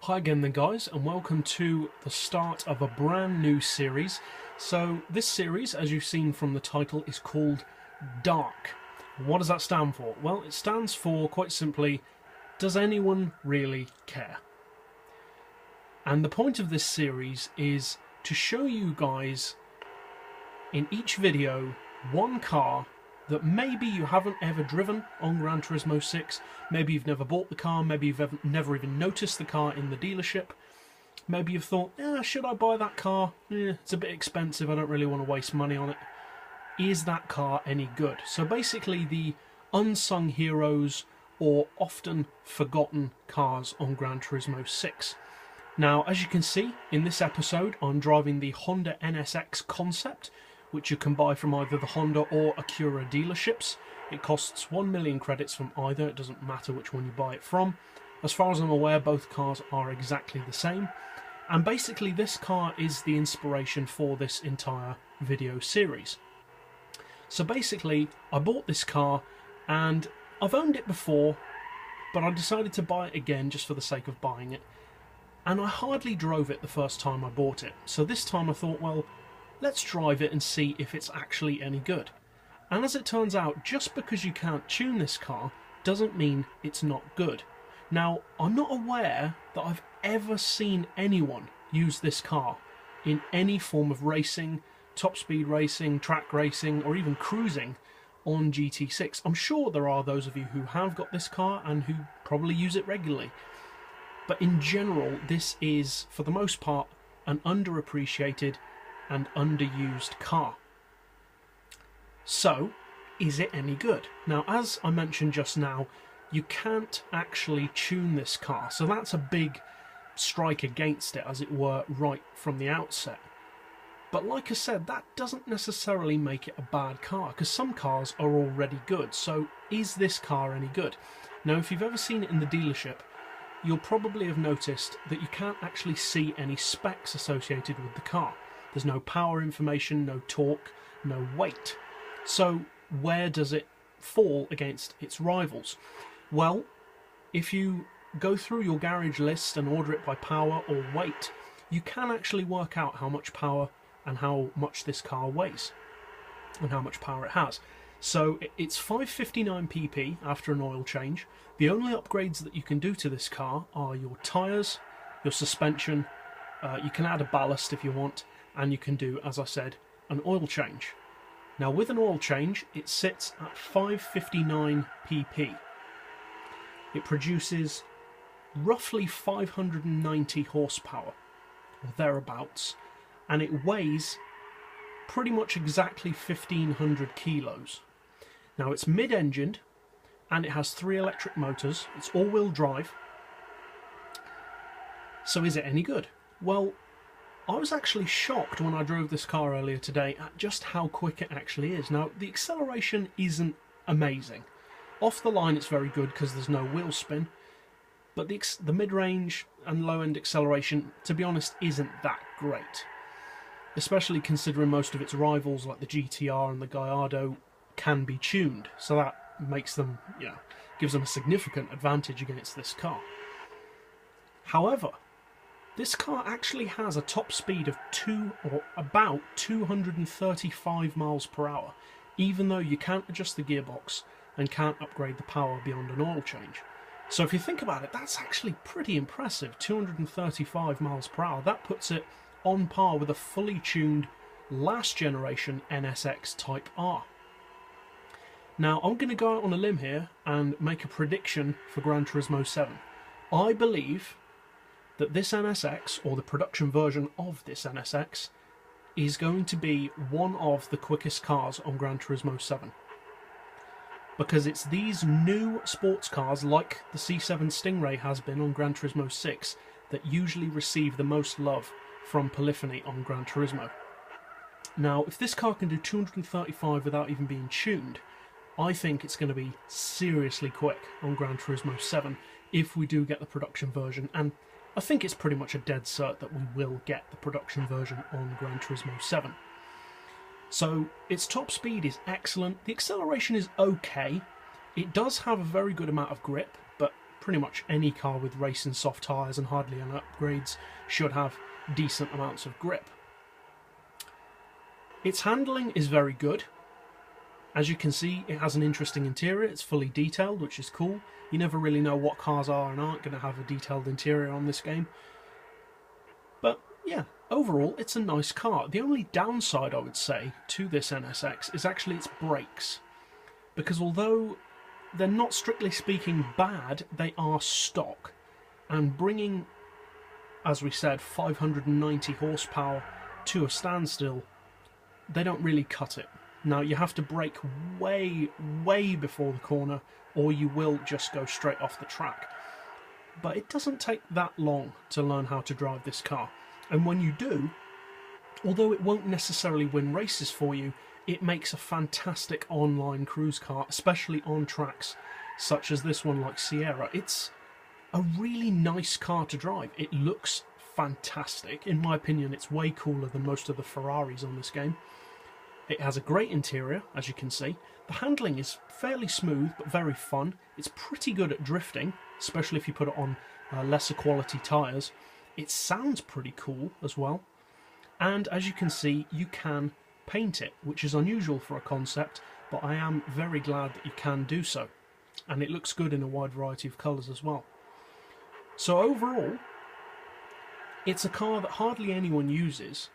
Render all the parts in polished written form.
Hi again then guys, and welcome to the start of a brand new series. So this series, as you've seen from the title, is called D.A.R.C. What does that stand for? Well, it stands for, quite simply, does anyone really care? And the point of this series is to show you guys in each video one car that maybe you haven't ever driven on Gran Turismo 6, maybe you've never bought the car, maybe you've never even noticed the car in the dealership, maybe you've thought, should I buy that car? It's a bit expensive, I don't really want to waste money on it. Is that car any good? So basically the unsung heroes or often forgotten cars on Gran Turismo 6. Now, as you can see, in this episode I'm driving the Honda NSX Concept, which you can buy from either the Honda or Acura dealerships. It costs 1 million credits from either, it doesn't matter which one you buy it from. As far as I'm aware, both cars are exactly the same. And basically this car is the inspiration for this entire video series. So basically, I bought this car, and I've owned it before, but I decided to buy it again just for the sake of buying it. And I hardly drove it the first time I bought it. So this time I thought, well, let's drive it and see if it's actually any good. And as it turns out, just because you can't tune this car doesn't mean it's not good. Now, I'm not aware that I've ever seen anyone use this car in any form of racing, top speed racing, track racing, or even cruising on GT6. I'm sure there are those of you who have got this car and who probably use it regularly. But in general, this is, for the most part, an underappreciated and underused car. So, is it any good? Now, as I mentioned just now, you can't actually tune this car, so that's a big strike against it, as it were, right from the outset. But like I said, that doesn't necessarily make it a bad car, because some cars are already good. So, is this car any good? Now, if you've ever seen it in the dealership, you'll probably have noticed that you can't actually see any specs associated with the car. There's no power information, no torque, no weight. So where does it fall against its rivals? Well, if you go through your garage list and order it by power or weight, you can actually work out how much power and how much this car weighs and how much power it has. So it's 559 pp after an oil change. The only upgrades that you can do to this car are your tyres, your suspension, you can add a ballast if you want, and you can do, as I said, an oil change. Now with an oil change, it sits at 559 pp. It produces roughly 590 horsepower, or thereabouts, and it weighs pretty much exactly 1500 kilos. Now it's mid-engined, and it has 3 electric motors, it's all-wheel drive. So is it any good? Well, I was actually shocked when I drove this car earlier today at just how quick it actually is. Now, the acceleration isn't amazing. Off the line it's very good because there's no wheel spin, but the mid-range and low-end acceleration, to be honest, isn't that great. Especially considering most of its rivals like the GT-R and the Gallardo can be tuned, so that makes them, gives them a significant advantage against this car. However, this car actually has a top speed of about 235 miles per hour, even though you can't adjust the gearbox and can't upgrade the power beyond an oil change. So if you think about it, that's actually pretty impressive, 235 miles per hour. That puts it on par with a fully tuned last generation NSX Type R. Now, I'm going to go out on a limb here and make a prediction for Gran Turismo 7. I believe that this NSX, or the production version of this NSX, is going to be one of the quickest cars on Gran Turismo 7. Because it's these new sports cars, like the C7 Stingray has been on Gran Turismo 6, that usually receive the most love from Polyphony on Gran Turismo. Now, if this car can do 235 without even being tuned, I think it's going to be seriously quick on Gran Turismo 7 if we do get the production version, and I think it's pretty much a dead cert that we will get the production version on Gran Turismo 7. So its top speed is excellent, the acceleration is okay, it does have a very good amount of grip, but pretty much any car with racing soft tyres and hardly any upgrades should have decent amounts of grip. Its handling is very good. As you can see, it has an interesting interior. It's fully detailed, which is cool. You never really know what cars are and aren't going to have a detailed interior on this game. But yeah, overall, it's a nice car. The only downside, I would say, to this NSX is actually its brakes. Because although they're not strictly speaking bad, they are stock. And bringing, as we said, 590 horsepower to a standstill, they don't really cut it. Now, you have to brake way, way before the corner, or you will just go straight off the track. But it doesn't take that long to learn how to drive this car. And when you do, although it won't necessarily win races for you, it makes a fantastic online cruise car, especially on tracks such as this one like Sierra. It's a really nice car to drive. It looks fantastic. In my opinion, it's way cooler than most of the Ferraris on this game. It has a great interior, as you can see. The handling is fairly smooth, but very fun. It's pretty good at drifting, especially if you put it on lesser quality tyres. It sounds pretty cool as well. And as you can see, you can paint it, which is unusual for a concept, but I am very glad that you can do so. And it looks good in a wide variety of colours as well. So overall, it's a car that hardly anyone uses,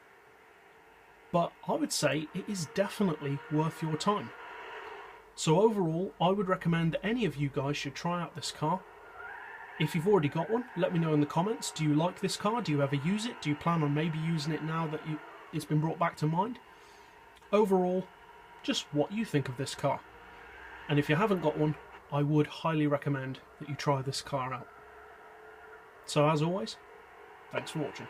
but I would say it is definitely worth your time. So overall, I would recommend that any of you guys should try out this car. If you've already got one, let me know in the comments. Do you like this car? Do you ever use it? Do you plan on maybe using it now that it's been brought back to mind? Overall, just what you think of this car. And if you haven't got one, I would highly recommend that you try this car out. So as always, thanks for watching.